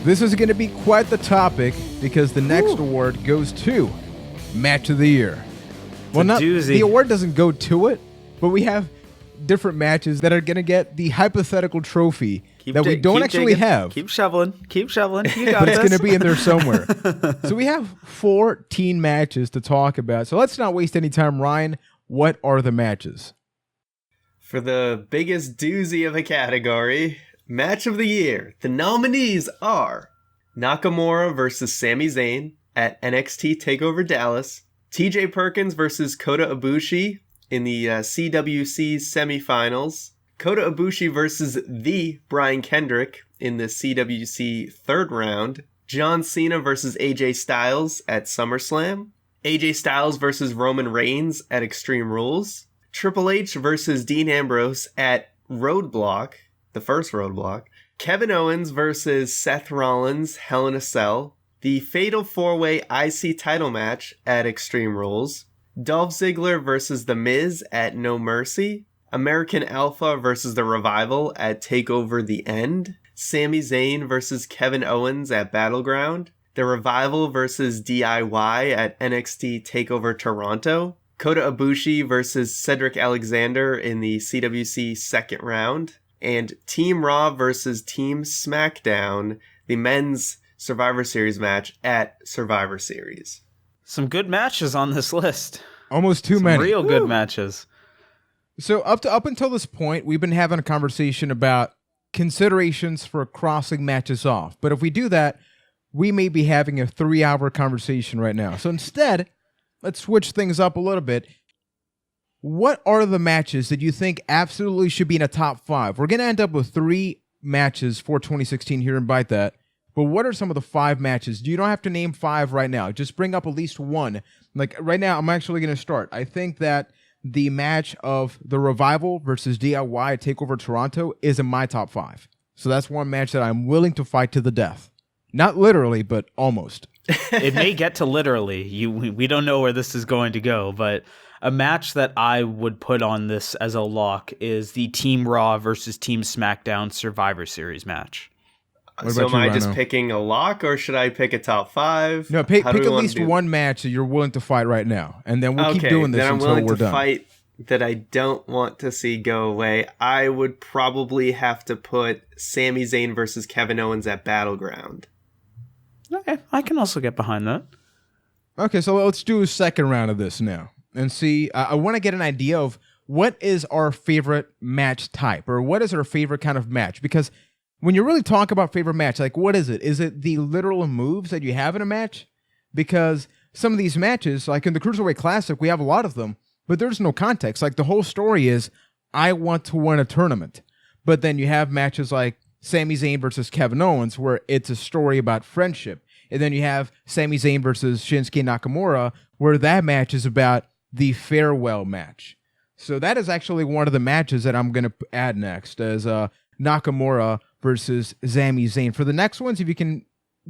This is going to be quite the topic because the next award goes to Match of the Year. The award doesn't go to it, but we have different matches that are going to get the hypothetical trophy that we don't actually have. Keep shoveling. You got but this. It's going to be in there somewhere. So we have 14 matches to talk about. So let's not waste any time. Ryan, what are the matches? For the biggest doozy of a category, Match of the Year, the nominees are Nakamura versus Sami Zayn at NXT TakeOver Dallas, TJ Perkins versus Kota Ibushi in the CWC semifinals, Kota Ibushi versus the Brian Kendrick in the CWC third round, John Cena versus AJ Styles at SummerSlam, AJ Styles versus Roman Reigns at Extreme Rules, Triple H versus Dean Ambrose at Roadblock, the first Roadblock, Kevin Owens versus Seth Rollins, Hell in a Cell, the Fatal 4-Way IC title match at Extreme Rules, Dolph Ziggler versus The Miz at No Mercy, American Alpha versus The Revival at TakeOver The End, Sami Zayn versus Kevin Owens at Battleground, The Revival versus DIY at NXT TakeOver Toronto, Kota Ibushi versus Cedric Alexander in the CWC second round, and Team Raw versus Team SmackDown, the men's Survivor Series match at Survivor Series. Some good matches on this list. Almost too many. Real good matches. So up until this point, we've been having a conversation about considerations for crossing matches off. But if we do that, we may be having a 3-hour conversation right now. So instead, let's switch things up a little bit. What are the matches that you think absolutely should be in a top 5? We're going to end up with 3 matches for 2016 here in Byte That. But what are some of the 5 matches? You don't have to name 5 right now. Just bring up at least one. Like right now, I'm actually going to start. I think that the match of The Revival versus DIY at TakeOver Toronto is in my top 5. So that's one match that I'm willing to fight to the death. Not literally, but almost. It may get to literally. We don't know where this is going to go, but a match that I would put on this as a lock is the Team Raw versus Team SmackDown Survivor Series match. So am I just picking a lock, or should I pick a top 5? No, pick at least one match that you're willing to fight right now, and then we'll keep doing this until we're done. I'm willing to fight that I don't want to see go away. I would probably have to put Sami Zayn versus Kevin Owens at Battleground. Okay, I can also get behind that. Okay, so let's do a second round of this now, and see. I want to get an idea of what is our favorite match type, or what is our favorite kind of match, because when you really talk about favorite match, like what is it? Is it the literal moves that you have in a match? Because some of these matches, like in the Cruiserweight Classic, we have a lot of them, but there's no context. Like the whole story is, I want to win a tournament. But then you have matches like Sami Zayn versus Kevin Owens, where it's a story about friendship. And then you have Sami Zayn versus Shinsuke Nakamura, where that match is about the farewell match. So that is actually one of the matches that I'm going to add next as Nakamura versus Sami Zayn. For the next ones, if you can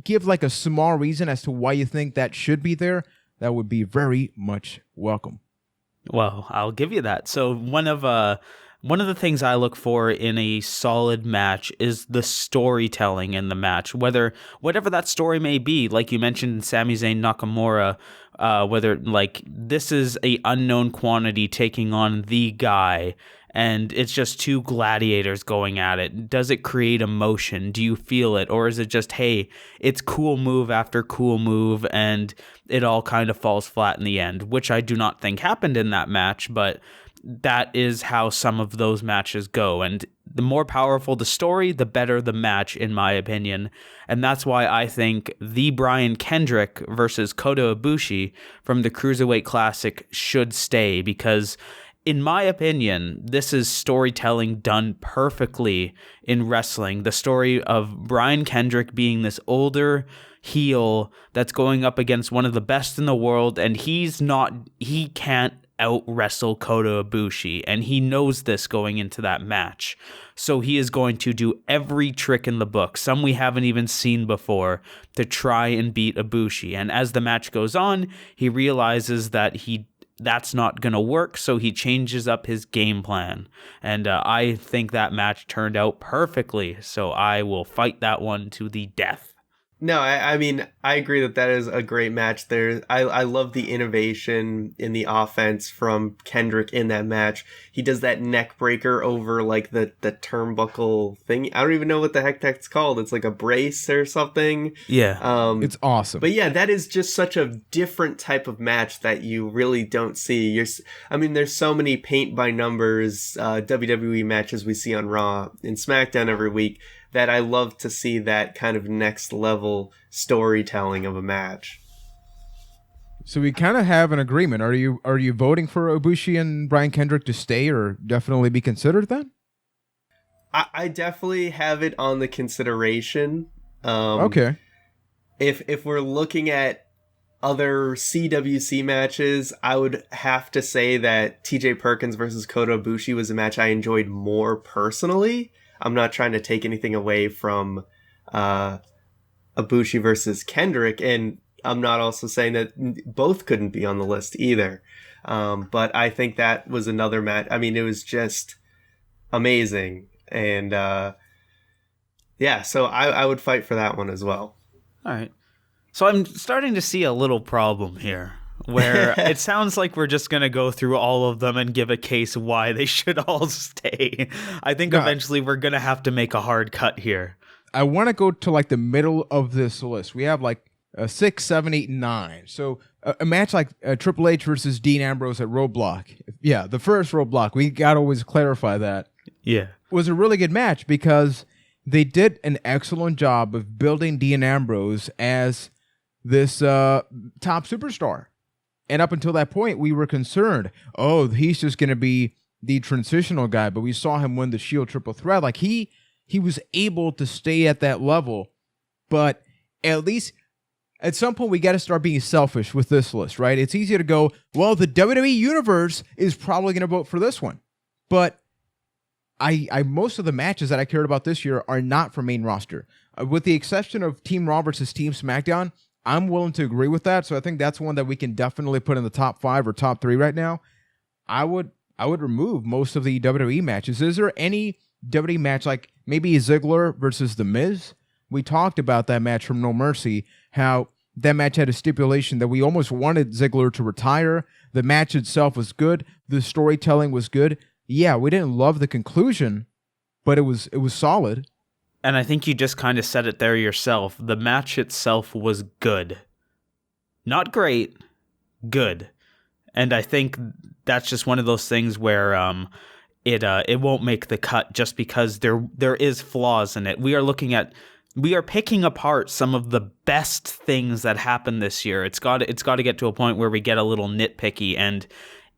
give like a small reason as to why you think that should be there, that would be very much welcome. Well, I'll give you that. So one of the things I look for in a solid match is the storytelling in the match, whatever that story may be. Like you mentioned, Sami Zayn Nakamura, whether like this is a unknown quantity taking on the guy, and it's just 2 gladiators going at it. Does it create emotion? Do you feel it? Or is it just, hey, it's cool move after cool move, and it all kind of falls flat in the end, which I do not think happened in that match, but that is how some of those matches go. And the more powerful the story, the better the match, in my opinion. And that's why I think the Brian Kendrick versus Kota Ibushi from the Cruiserweight Classic should stay, because in my opinion, this is storytelling done perfectly in wrestling. The story of Brian Kendrick being this older heel that's going up against one of the best in the world, and he can't out-wrestle Kota Ibushi, and he knows this going into that match. So he is going to do every trick in the book, some we haven't even seen before, to try and beat Ibushi. And as the match goes on, he realizes that that's not going to work, so he changes up his game plan. And I think that match turned out perfectly, so I will fight that one to the death. No, I mean, I agree that is a great match. I love the innovation in the offense from Kendrick in that match. He does that neck breaker over like the turnbuckle thing. I don't even know what the heck that's called. It's like a brace or something. Yeah. It's awesome. But yeah, that is just such a different type of match that you really don't see. There's so many paint by numbers WWE matches we see on Raw and SmackDown every week that I love to see that kind of next level storytelling of a match. So we kind of have an agreement. Are you voting for Ibushi and Brian Kendrick to stay or definitely be considered then? I definitely have it on the consideration. Okay. If we're looking at other CWC matches, I would have to say that TJ Perkins versus Kota Ibushi was a match I enjoyed more personally. I'm not trying to take anything away from Ibushi versus Kendrick, and I'm not also saying that both couldn't be on the list either. But I think that was another match. I mean, it was just amazing. And so I would fight for that one as well. All right. So I'm starting to see a little problem here where it sounds like we're just going to go through all of them and give a case why they should all stay. I think eventually we're going to have to make a hard cut here. I want to go to like the middle of this list. We have like 6, 7, 8, 9. So a match like Triple H versus Dean Ambrose at Roadblock. Yeah, the first Roadblock. We got to always clarify that. Yeah. Was a really good match because they did an excellent job of building Dean Ambrose as this top superstar. And up until that point, we were concerned, oh, he's just going to be the transitional guy. But we saw him win the Shield Triple Threat. Like he was able to stay at that level. But at least at some point, we got to start being selfish with this list, right? It's easy to go, well, the WWE Universe is probably going to vote for this one. But I most of the matches that I cared about this year are not for main roster. With the exception of Team Raw versus Team SmackDown, I'm willing to agree with that. So I think that's one that we can definitely put in the top 5 or top 3 right now. I would remove most of the WWE matches. Is there any WWE match like maybe Ziggler versus The Miz? We talked about that match from No Mercy, how that match had a stipulation that we almost wanted Ziggler to retire. The match itself was good. The storytelling was good. Yeah, we didn't love the conclusion, but it was solid. And I think you just kind of said it there yourself. The match itself was good. Not great, good. And I think that's just one of those things where it won't make the cut just because there is flaws in it. We are picking apart some of the best things that happened this year. It's got to get to a point where we get a little nitpicky. And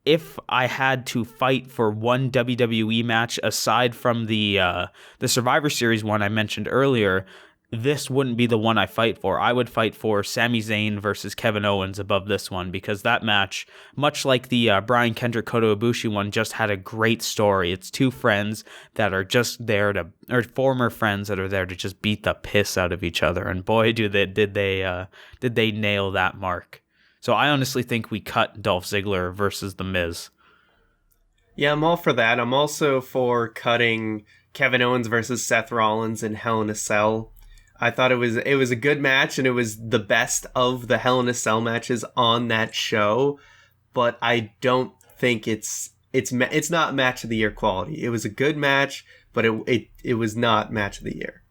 if I had to fight for one WWE match aside from the Survivor Series one I mentioned earlier, this wouldn't be the one I fight for. I would fight for Sami Zayn versus Kevin Owens above this one because that match, much like the Brian Kendrick Kota Ibushi one, just had a great story. It's two friends that are just there or former friends that are there to just beat the piss out of each other, and boy, did they nail that mark. So I honestly think we cut Dolph Ziggler versus The Miz. Yeah, I'm all for that. I'm also for cutting Kevin Owens versus Seth Rollins in Hell in a Cell. I thought it was a good match, and it was the best of the Hell in a Cell matches on that show. But I don't think it's not match of the year quality. It was a good match, but it was not match of the year.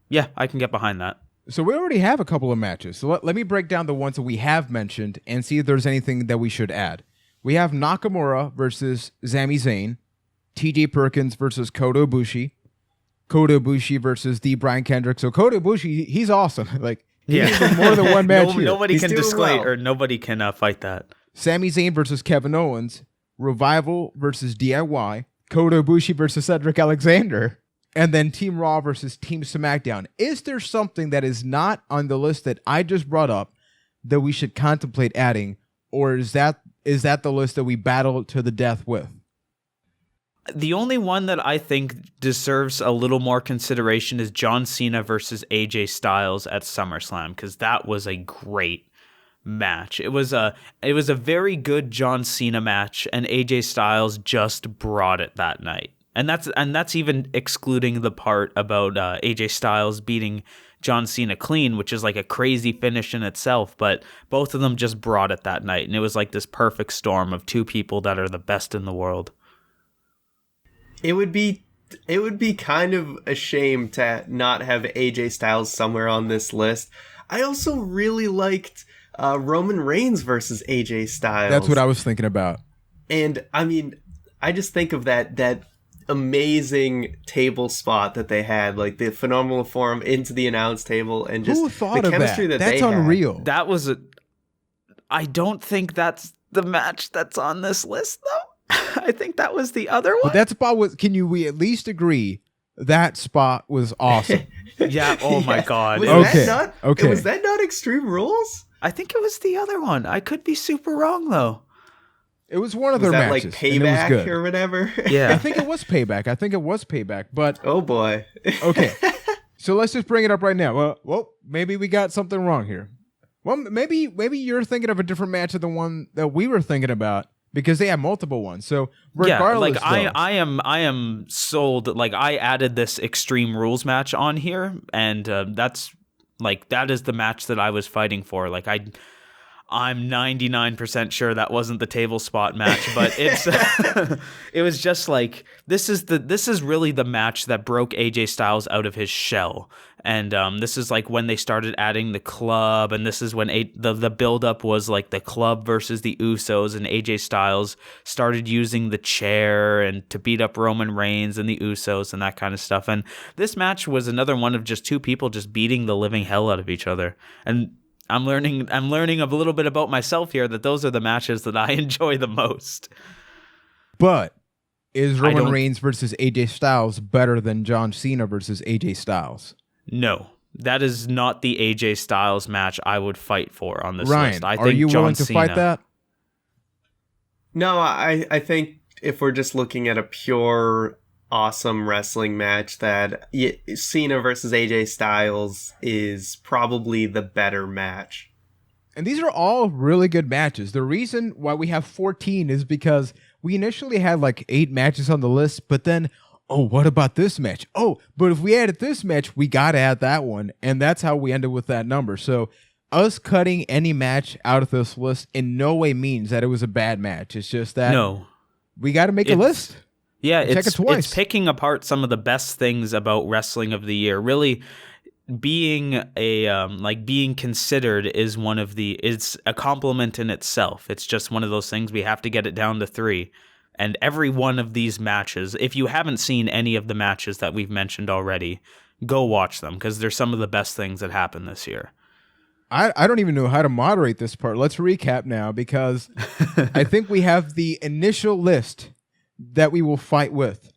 Yeah, I can get behind that. So we already have a couple of matches. So let me break down the ones that we have mentioned and see if there's anything that we should add. We have Nakamura versus Sami Zayn, TJ Perkins versus Kota Ibushi, Kota Ibushi versus the Brian Kendrick. So Kota Ibushi, he's awesome. Like, he's in more than one match here. Nobody can disclaim or nobody can fight that. Sami Zayn versus Kevin Owens, Revival versus DIY, Kota Ibushi versus Cedric Alexander, and then Team Raw versus Team SmackDown. Is there something that is not on the list that I just brought up that we should contemplate adding, or is that the list that we battle to the death with? The only one that I think deserves a little more consideration is John Cena versus AJ Styles at SummerSlam, because that was a great match. It was a very good John Cena match, and AJ Styles just brought it that night. And that's even excluding the part about AJ Styles beating John Cena clean, which is like a crazy finish in itself, but both of them just brought it that night, and it was like this perfect storm of two people that are the best in the world. It would be kind of a shame to not have AJ Styles somewhere on this list. I also really liked Roman Reigns versus AJ Styles. That's what I was thinking about. And I mean, I just think of that amazing table spot that they had, like the phenomenal forum into the announce table, and just Who thought the of chemistry that That's they unreal. had. That was I don't think that's the match that's on this list, though. I think that was the other one. But that spot was, we at least agree that spot was awesome? Yeah, oh my God. Was that not Extreme Rules? I think it was the other one. I could be super wrong, though. It was one of Was their that matches. like Payback and it was good. or whatever? Yeah. I think it was Payback. But Oh boy. okay, so let's just bring it up right now. Well, maybe we got something wrong here. Well, maybe you're thinking of a different match than the one that we were thinking about, because they have multiple ones. So regardless, like I am sold. Like, I added this Extreme Rules match on here, and that's like, that is the match that I was fighting for. Like, I'm 99% sure that wasn't the table spot match, but it's it was just like, this is really the match that broke AJ Styles out of his shell. And this is like when they started adding the club, and this is when the buildup was like the club versus the Usos, and AJ Styles started using the chair and to beat up Roman Reigns and the Usos and that kind of stuff. And this match was another one of just two people just beating the living hell out of each other. And I'm learning a little bit about myself here, that those are the matches that I enjoy the most. But is Roman Reigns versus AJ Styles better than John Cena versus AJ Styles? No, that is not the AJ Styles match I would fight for on this Ryan, list. I think are you John willing to Cena, fight that? No, I think if we're just looking at a pure awesome wrestling match, that Cena versus AJ Styles is probably the better match. And these are all really good matches. The reason why we have 14 is because we initially had like 8 matches on the list, but then, oh, what about this match? Oh, but if we added this match, we got to add that one. And that's how we ended with that number. So us cutting any match out of this list in no way means that it was a bad match. It's just that we got to make a list. Yeah, it's picking apart some of the best things about wrestling of the year. Really, being being considered is it's a compliment in itself. It's just one of those things. We have to get it down to 3. And every one of these matches, if you haven't seen any of the matches that we've mentioned already, go watch them, because they're some of the best things that happened this year. I don't even know how to moderate this part. Let's recap now, because I think we have the initial list that we will fight with.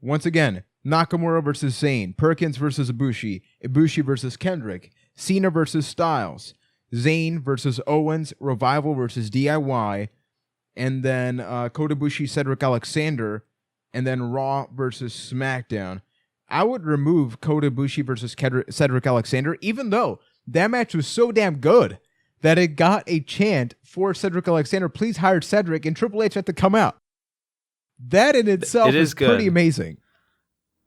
Once again, Nakamura versus Zayn, Perkins versus Ibushi, Ibushi versus Kendrick, Cena versus Styles, Zayn versus Owens, Revival versus DIY, and then Kota Ibushi, Cedric Alexander, and then Raw versus SmackDown. I would remove Kota Ibushi versus Cedric Alexander, even though that match was so damn good that it got a chant for Cedric Alexander, please hire Cedric, and Triple H had to come out. That in itself is pretty amazing.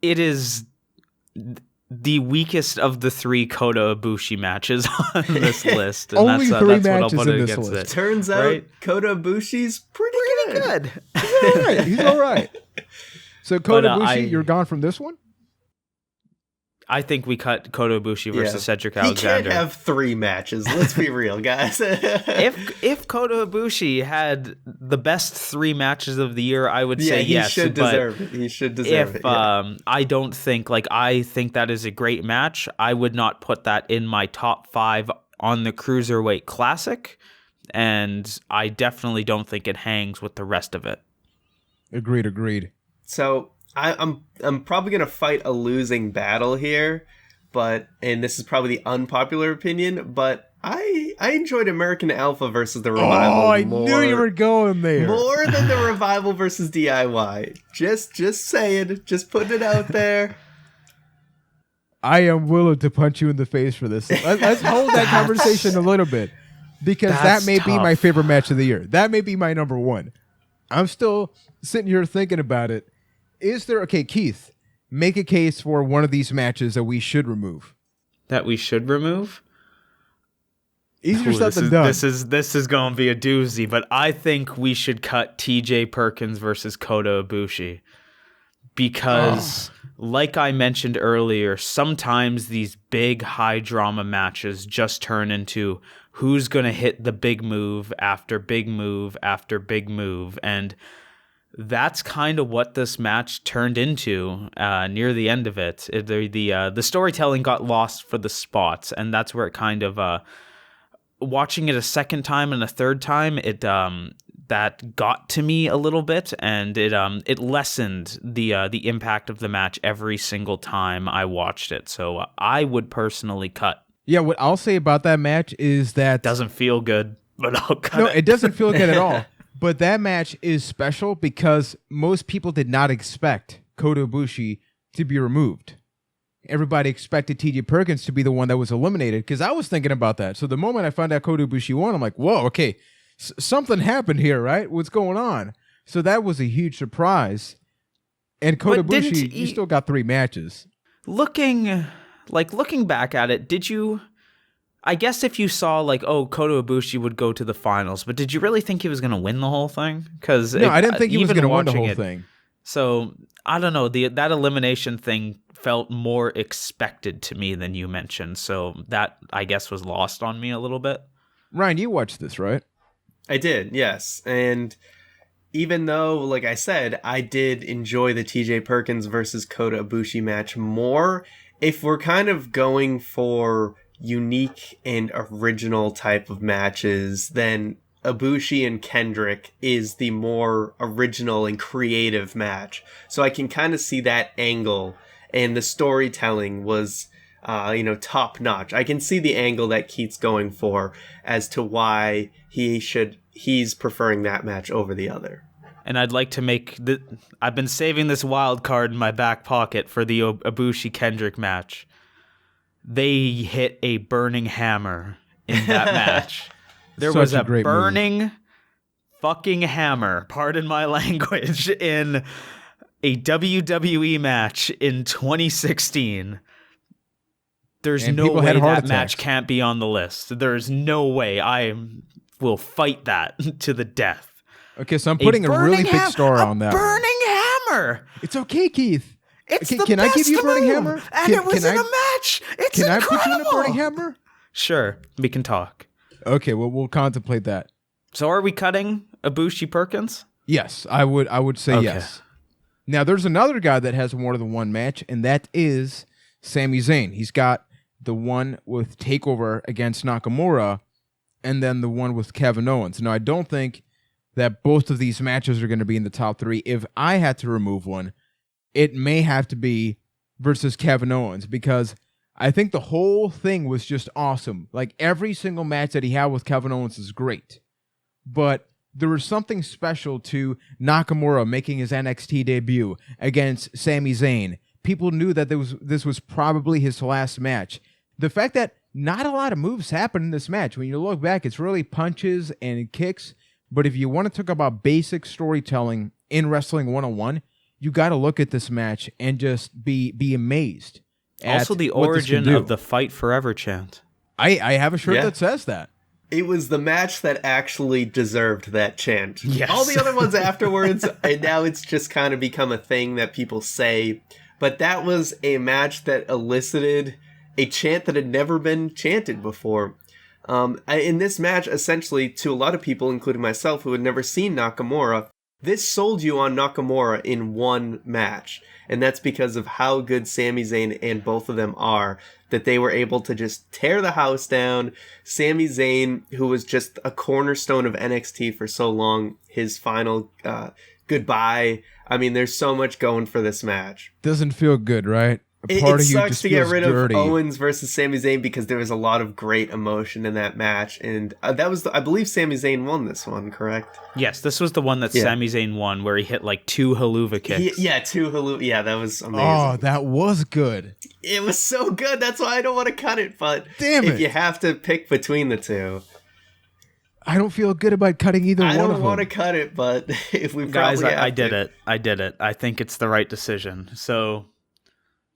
It is the weakest of the 3 Kota Ibushi matches on this list. And Only that's 3 that's matches what I'll put in it this against list. it. Turns out Kota Ibushi's pretty good. He's all right. So Kota Ibushi, you're gone from this one? I think we cut Kota Ibushi versus Cedric Alexander. He can't have 3 matches. Let's be real, guys. If Kota Ibushi had the best 3 matches of the year, I would say yes. He should deserve it. He should deserve it. I don't think, I think that is a great match. I would not put that in my top 5 on the Cruiserweight Classic, and I definitely don't think it hangs with the rest of it. Agreed. So I'm probably gonna fight a losing battle here, and this is probably the unpopular opinion, but I enjoyed American Alpha versus the Revival. Oh, I knew you were going there. More than the Revival versus DIY. Just saying, just putting it out there. I am willing to punch you in the face for this. Let's hold that conversation a little bit, because that may be my favorite match of the year. That may be my number 1. I'm still sitting here thinking about it. Keith, make a case for one of these matches that we should remove. that we should remove. Easier said than done. This is going to be a doozy, but I think we should cut TJ Perkins versus Kota Ibushi because, like I mentioned earlier, sometimes these big high drama matches just turn into who's going to hit the big move after big move after big move, and that's kind of what this match turned into near the end of it. The storytelling got lost for the spots, and that's where it kind of. Watching it a second time and a third time, that got to me a little bit, and it lessened the impact of the match every single time I watched it. So I would personally cut. Yeah, what I'll say about that match is that Doesn't feel good, but I'll cut it. No, it doesn't feel good at all. But that match is special because most people did not expect Kota Ibushi to be removed. Everybody expected TJ Perkins to be the one that was eliminated because I was thinking about that. So the moment I found out Kota Ibushi won, I'm like, whoa, okay, something happened here, right? What's going on? So that was a huge surprise. And Kota Ibushi, you still got 3 matches. Looking back at it, did you... I guess if you saw, Kota Ibushi would go to the finals, but did you really think he was going to win the whole thing? No, I didn't think he was going to win the whole thing. So, I don't know. That elimination thing felt more expected to me than you mentioned. So that, I guess, was lost on me a little bit. Ryan, you watched this, right? I did, yes. And even though, like I said, I did enjoy the TJ Perkins versus Kota Ibushi match more, if we're kind of going for unique and original type of matches, then Ibushi and Kendrick is the more original and creative match. So I can kind of see that angle, and the storytelling was, top notch. I can see the angle that Keith's going for as to why he's preferring that match over the other. And I'd like to I've been saving this wild card in my back pocket for the Ibushi Kendrick match. They hit a burning hammer in that match. There was a burning fucking hammer, pardon my language, in a WWE match in 2016. There's no way that match can't be on the list. There's no way. I will fight that to the death. Okay, so I'm putting a really big star on that. Burning hammer! It's okay, Keith. It's okay, the can best I give you a burning move, hammer? And it was in a match. It's incredible. Can I put you in a burning hammer? Sure, we can talk. Okay, well, we'll contemplate that. So are we cutting Ibushi Perkins? Yes, I would say yes. Now, there's another guy that has more than one match, and that is Sami Zayn. He's got the one with TakeOver against Nakamura, and then the one with Kevin Owens. Now, I don't think that both of these matches are going to be in the top 3. If I had to remove one, it may have to be versus Kevin Owens, because I think the whole thing was just awesome. Like, every single match that he had with Kevin Owens is great. But there was something special to Nakamura making his NXT debut against Sami Zayn. People knew that this was probably his last match. The fact that not a lot of moves happened in this match. When you look back, it's really punches and kicks. But if you want to talk about basic storytelling in Wrestling 101, you got to look at this match and just be amazed. Also, the origin of the Fight Forever chant. I have a shirt that says that. It was the match that actually deserved that chant. Yes. All the other ones afterwards, and now it's just kind of become a thing that people say. But that was a match that elicited a chant that had never been chanted before. In this match, essentially, to a lot of people, including myself, who had never seen Nakamura, this sold you on Nakamura in one match. And that's because of how good Sami Zayn and both of them are, that they were able to just tear the house down. Sami Zayn, who was just a cornerstone of NXT for so long, his final goodbye. I mean, there's so much going for this match. Doesn't feel good, right? It sucks to get rid of Owens versus Sami Zayn because there was a lot of great emotion in that match. And that was, I believe Sami Zayn won this one, correct? Yes, this was the one that Sami Zayn won where he hit like 2 haluva kicks. Two haluva. Yeah, that was amazing. Oh, that was good. It was so good. That's why I don't want to cut it. But damn it, if you have to pick between the two. I don't feel good about cutting either one of them. I don't want to cut it, but if we guys, probably I did it. I did it. I think it's the right decision. So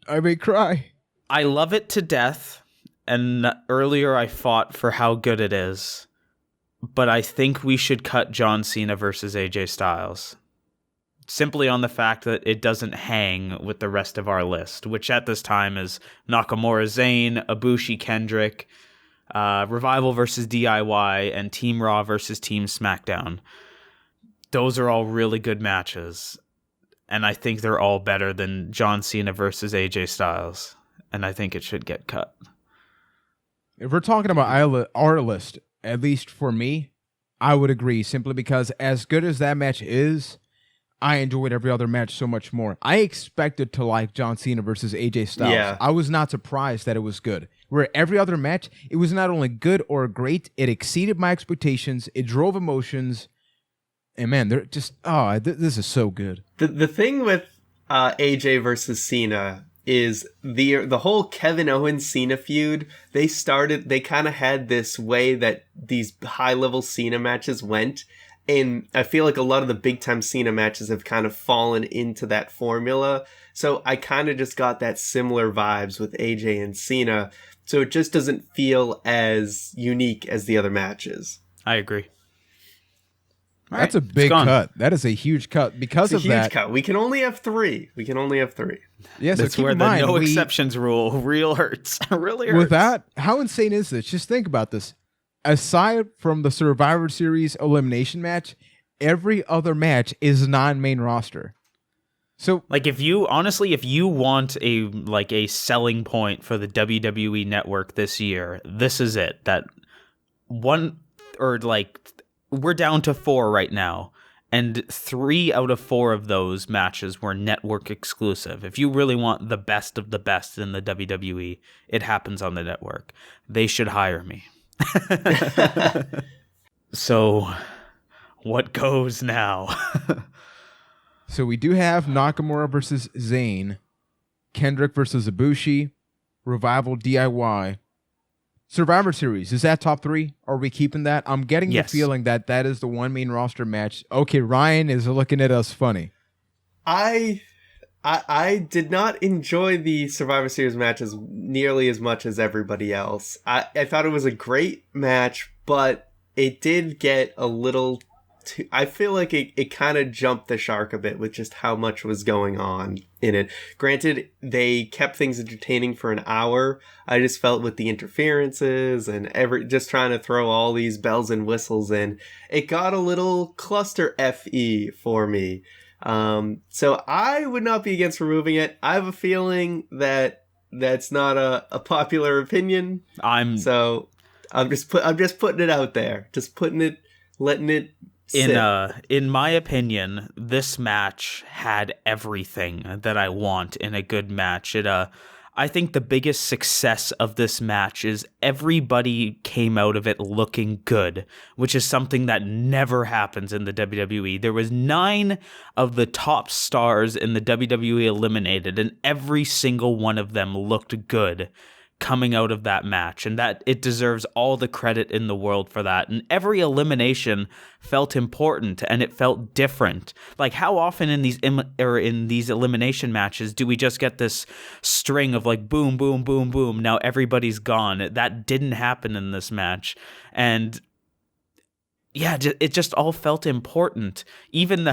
I may cry. I love it to death, and earlier I fought for how good it is, but I think we should cut John Cena versus AJ Styles. Simply on the fact that it doesn't hang with the rest of our list, which at this time is Nakamura Zayn, Ibushi Kendrick, Revival versus DIY, and Team Raw versus Team SmackDown. Those are all really good matches, and I think they're all better than John Cena versus AJ Styles, and I think it should get cut. If we're talking about our list, at least for me, I would agree, simply because as good as that match is, I enjoyed every other match so much more. I expected to like John Cena versus AJ Styles. Yeah. I was not surprised that it was good. Where every other match, it was not only good or great, it exceeded my expectations, it drove emotions, and man, they're just, this is so good. The thing with AJ versus Cena is the whole Kevin Owens Cena feud. They kind of had this way that these high level Cena matches went. And I feel like a lot of the big time Cena matches have kind of fallen into that formula. So I kind of just got that similar vibes with AJ and Cena. So it just doesn't feel as unique as the other matches. I agree. That's a big cut. That is a huge cut because it's of that. Huge cut. We can only have three. Yeah, so that's keep where in the mind, no exceptions rule real hurts. Really hurts. With that, how insane is this? Just think about this. Aside from the Survivor Series elimination match, every other match is non-main roster. So, like, if you want a selling point for the WWE network this year, this is it. That one, or like, we're down to 4 right now, and 3 out of 4 of those matches were network exclusive. If you really want the best of the best in the WWE, it happens on the network. They should hire me. So, what goes now? So we do have Nakamura versus Zayn, Kendrick versus Ibushi, Revival DIY, Survivor Series. Is that top 3? Are we keeping that? I'm getting the feeling that that is the one main roster match. Okay, Ryan is looking at us funny. I did not enjoy the Survivor Series matches nearly as much as everybody else. I thought it was a great match, but it did get a little too... I feel like it kind of jumped the shark a bit with just how much was going on in it. Granted, they kept things entertaining for an hour. I just felt with the interferences and just trying to throw all these bells and whistles in, it got a little cluster FE for me. So I would not be against removing it. I have a feeling that that's not a popular opinion. I'm just putting it out there. Just letting it sit. In my opinion, this match had everything that I want in a good match. I think the biggest success of this match is everybody came out of it looking good, which is something that never happens in the WWE. There was 9 of the top stars in the WWE eliminated, and every single one of them looked good coming out of that match, and that it deserves all the credit in the world for that. And every elimination felt important, and it felt different. Like, how often in these elimination matches do we just get this string of like boom, boom, boom, boom, now everybody's gone? That didn't happen in this match, and yeah, it just all felt important. Even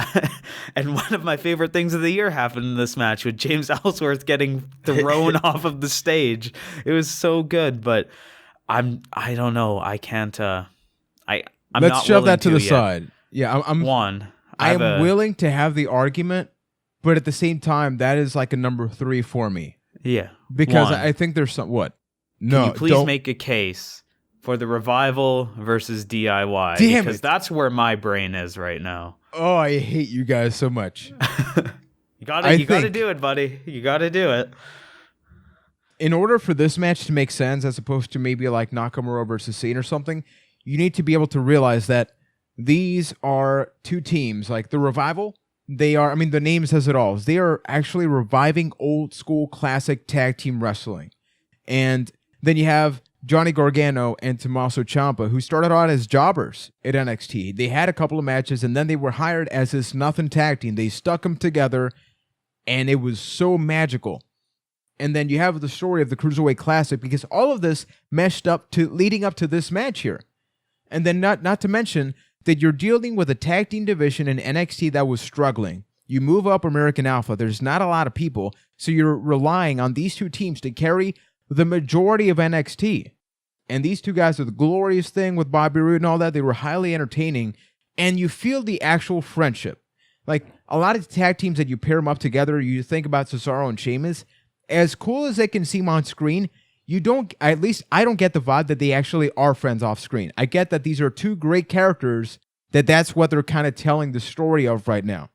and one of my favorite things of the year happened in this match with James Ellsworth getting thrown off of the stage. It was so good, but I don't know. I can't. I'm Let's not shove that to the yet. side. Yeah, I'm willing to have the argument, but at the same time, that is like a number 3 for me. Yeah, because I think there's some what. No, can you please make a case for the Revival versus DIY? Damn because it. That's where my brain is right now. Oh, I hate you guys so much. You gotta do it, buddy. You gotta do it. In order for this match to make sense, as opposed to maybe like Nakamura versus Zayn or something, you need to be able to realize that these are 2 teams. Like the Revival, the name says it all. They are actually reviving old school classic tag team wrestling. And then you have Johnny Gargano and Tommaso Ciampa, who started out as jobbers at NXT. They had a couple of matches, and then they were hired as this nothing tag team. They stuck them together, and it was so magical. And then you have the story of the Cruiserweight Classic, because all of this meshed up to leading up to this match here. And then not to mention that you're dealing with a tag team division in NXT that was struggling. You move up American Alpha, there's not a lot of people, so you're relying on these two teams to carry the majority of NXT. And these two guys are the glorious thing with Bobby Roode and all that. They were highly entertaining, and you feel the actual friendship. Like, a lot of tag teams that you pair them up together, you think about Cesaro and Sheamus, as cool as they can seem on screen, at least I don't get the vibe that they actually are friends off screen. I get that these are two great characters, that's what they're kind of telling the story of right now.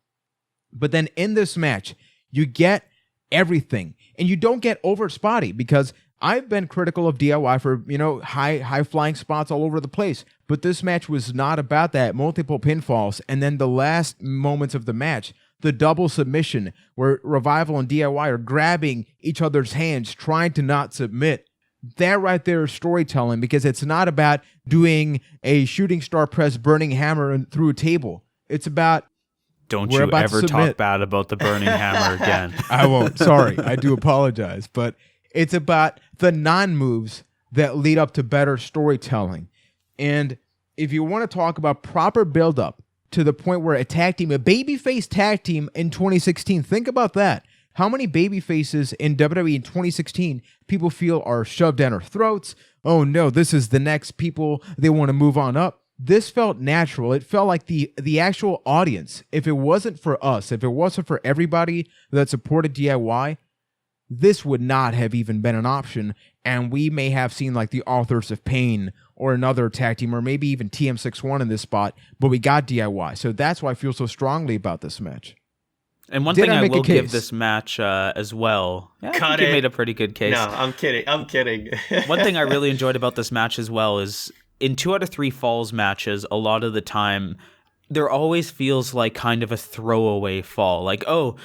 But then in this match, you get everything, and you don't get over spotty, because I've been critical of DIY for, high flying spots all over the place, but this match was not about that. Multiple pinfalls, and then the last moments of the match, the double submission where Revival and DIY are grabbing each other's hands, trying to not submit. That right there is storytelling, because it's not about doing a shooting star press burning hammer through a table. It's about don't you ever talk bad about the burning hammer again. I won't. Sorry. I do apologize. But it's about the non-moves that lead up to better storytelling. And if you want to talk about proper build-up to the point where a babyface tag team in 2016, think about that. How many babyfaces in WWE in 2016 people feel are shoved down our throats? Oh no, this is the next people they want to move on up. This felt natural. It felt like the actual audience. If it wasn't for us, if it wasn't for everybody that supported DIY, this would not have even been an option, and we may have seen like the Authors of Pain or another tag team, or maybe even TM61 in this spot, but we got DIY. So that's why I feel so strongly about this match. And one thing I will give this match as well. Yeah, I think you made a pretty good case. No, I'm kidding. One thing I really enjoyed about this match as well is in 2 out of 3 falls matches, a lot of the time, there always feels like kind of a throwaway fall. Like, oh,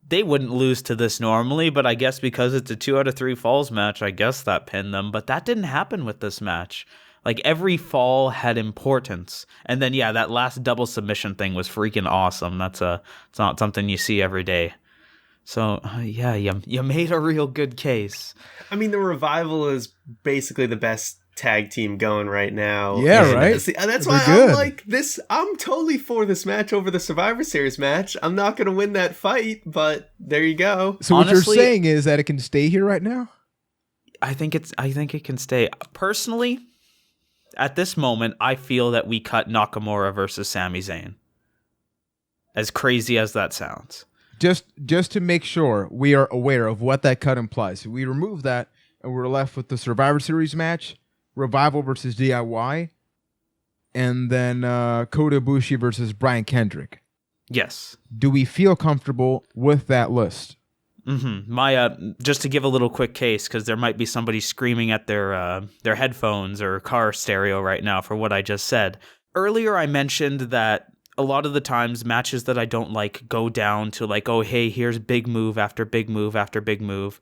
they wouldn't lose to this normally, but I guess because it's a 2 out of 3 falls match, I guess that pinned them. But that didn't happen with this match. Like, every fall had importance. And then, yeah, that last double submission thing was freaking awesome. It's not something you see every day. So, yeah, you made a real good case. I mean, the Revival is basically the best tag team going right now. Yeah, and right? That's why I'm like this. I'm totally for this match over the Survivor Series match. I'm not going to win that fight, but there you go. So honestly, what you're saying is that it can stay here right now? I think it can stay. Personally, at this moment, I feel that we cut Nakamura versus Sami Zayn. As crazy as that sounds. Just to make sure we are aware of what that cut implies. We remove that, and we're left with the Survivor Series match, Revival versus DIY, and then Kota Ibushi versus Brian Kendrick. Yes. Do we feel comfortable with that list? Mm-hmm. My just to give a little quick case, because there might be somebody screaming at their headphones or car stereo right now for what I just said. Earlier, I mentioned that a lot of the times matches that I don't like go down to like, oh, hey, here's big move after big move after big move.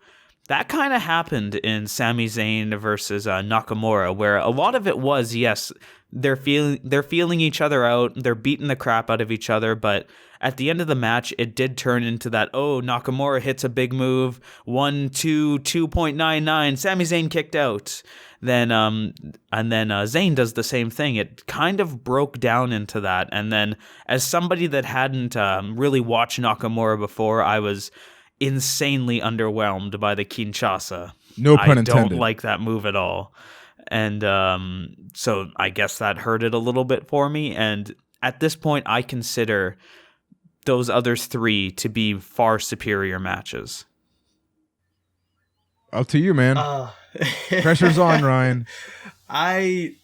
That kind of happened in Sami Zayn versus Nakamura, where a lot of it was, yes, they're feeling each other out, they're beating the crap out of each other, but at the end of the match, it did turn into that, oh, Nakamura hits a big move, 2.99, Sami Zayn kicked out. Then Zayn does the same thing. It kind of broke down into that. And then as somebody that hadn't really watched Nakamura before, I was insanely underwhelmed by the Kinshasa. No pun intended. I don't like that move at all. And so I guess that hurt it a little bit for me. And at this point, I consider those others 3 to be far superior matches. Up to you, man. Pressure's on, Ryan. I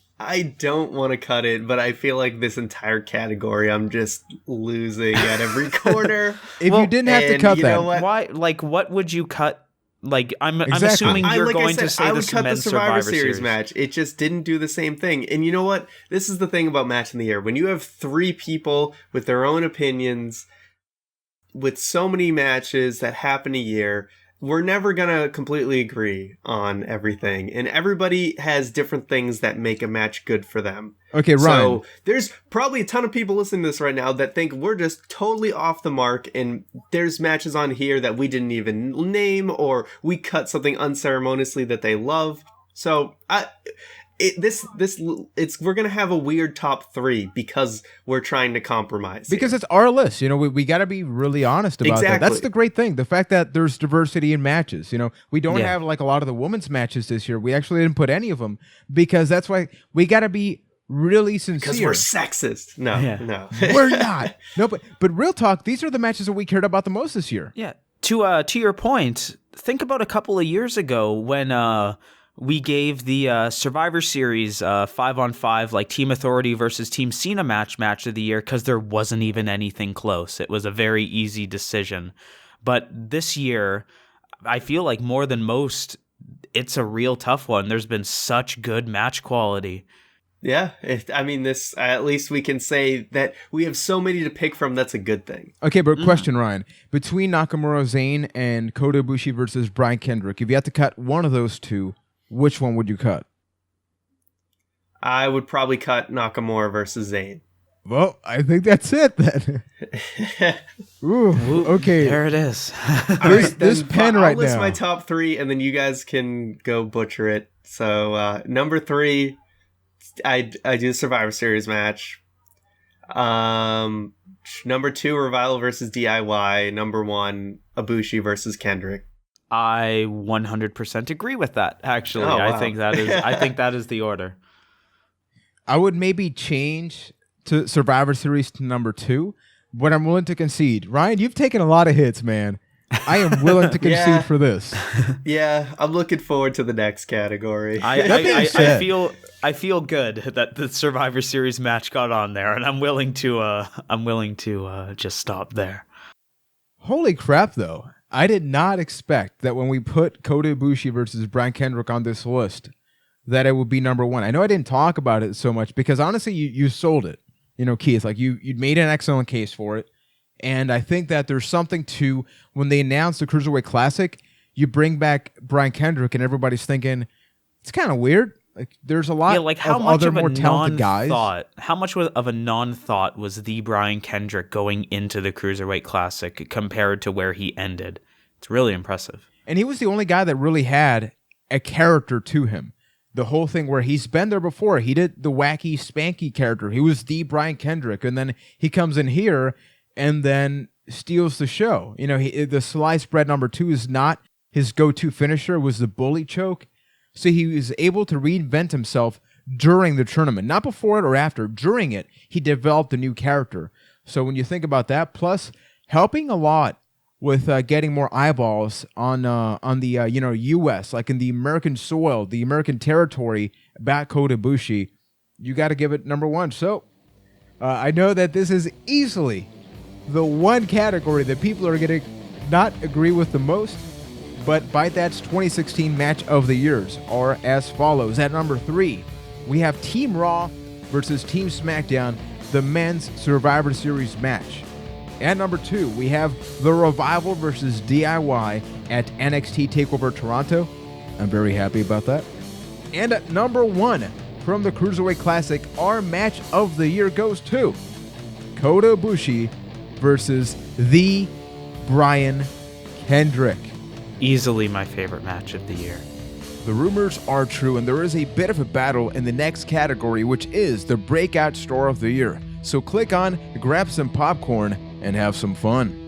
don't want to cut it, but I feel like this entire category, I'm just losing at every corner. If you didn't have to cut that, why? Like, what would you cut? Like, I'm assuming you're going to say the men's Survivor Series match. It just didn't do the same thing. And you know what? This is the thing about Match of the Year. When you have 3 people with their own opinions, with so many matches that happen a year, we're never gonna completely agree on everything, and everybody has different things that make a match good for them. Okay, Ryan. So there's probably a ton of people listening to this right now that think we're just totally off the mark, and there's matches on here that we didn't even name, or we cut something unceremoniously that they love. So we're gonna have a weird top 3 because we're trying to compromise. Because it's our list, we got to be really honest about that. That's the great thing, the fact that there's diversity in matches. We don't have like a lot of the women's matches this year. We actually didn't put any of them because that's why we got to be really sincere. Because we're sexist. No, we're not. No, but real talk, these are the matches that we cared about the most this year. Yeah. To your point, think about a couple of years ago when we gave the Survivor Series 5-on-5, like Team Authority versus Team Cena match of the year, because there wasn't even anything close. It was a very easy decision. But this year, I feel like more than most, it's a real tough one. There's been such good match quality. Yeah, this at least we can say that we have so many to pick from. That's a good thing. Okay, but question, Ryan. Between Nakamura Zayn and Kota Ibushi versus Brian Kendrick, if you had to cut one of those two, which one would you cut? I would probably cut Nakamura versus Zayn. Well, I think that's it then. Ooh, okay. There it is. This pen right now. I'll list my top 3, and then you guys can go butcher it. So, number 3, I do the Survivor Series match. Number 2, Revival versus DIY. Number 1, Ibushi versus Kendrick. I 100% agree with that. Actually, wow. I think that is the order. I would maybe change to Survivor Series to number 2, but I'm willing to concede. Ryan, you've taken a lot of hits, man. I am willing to concede for this. Yeah, I'm looking forward to the next category. I feel good that the Survivor Series match got on there, and I'm willing to just stop there. Holy crap, though. I did not expect that when we put Kota Ibushi versus Brian Kendrick on this list, that it would be number 1. I know I didn't talk about it so much because honestly, you sold it. Keith, like you'd made an excellent case for it. And I think that there's something to when they announced the Cruiserweight Classic, you bring back Brian Kendrick and everybody's thinking, it's kind of weird. Like there's a lot how of much other of a more talented guys. How much of a non-thought was the Brian Kendrick going into the Cruiserweight Classic compared to where he ended? It's really impressive. And he was the only guy that really had a character to him. The whole thing where he's been there before. He did the wacky, spanky character. He was the Brian Kendrick. And then he comes in here and then steals the show. The sliced bread number 2 is not his go-to finisher. It was the bully choke. So he was able to reinvent himself during the tournament. Not before it or after. During it, he developed a new character. So when you think about that, plus helping a lot with getting more eyeballs on the U.S., like in the American soil, the American territory, about Kota Ibushi, you got to give it number 1. So I know that this is easily the one category that people are going to not agree with the most, but Byte That's 2016 Match of the Years are as follows. At number 3, we have Team Raw versus Team SmackDown, the men's Survivor Series match. At number 2, we have The Revival versus DIY at NXT TakeOver Toronto. I'm very happy about that. And at number 1, from the Cruiserweight Classic, our match of the year goes to Kota Ibushi versus the Brian Kendrick. Easily my favorite match of the year. The rumors are true, and there is a bit of a battle in the next category, which is the Breakout Star of the Year. So click on, grab some popcorn, and have some fun.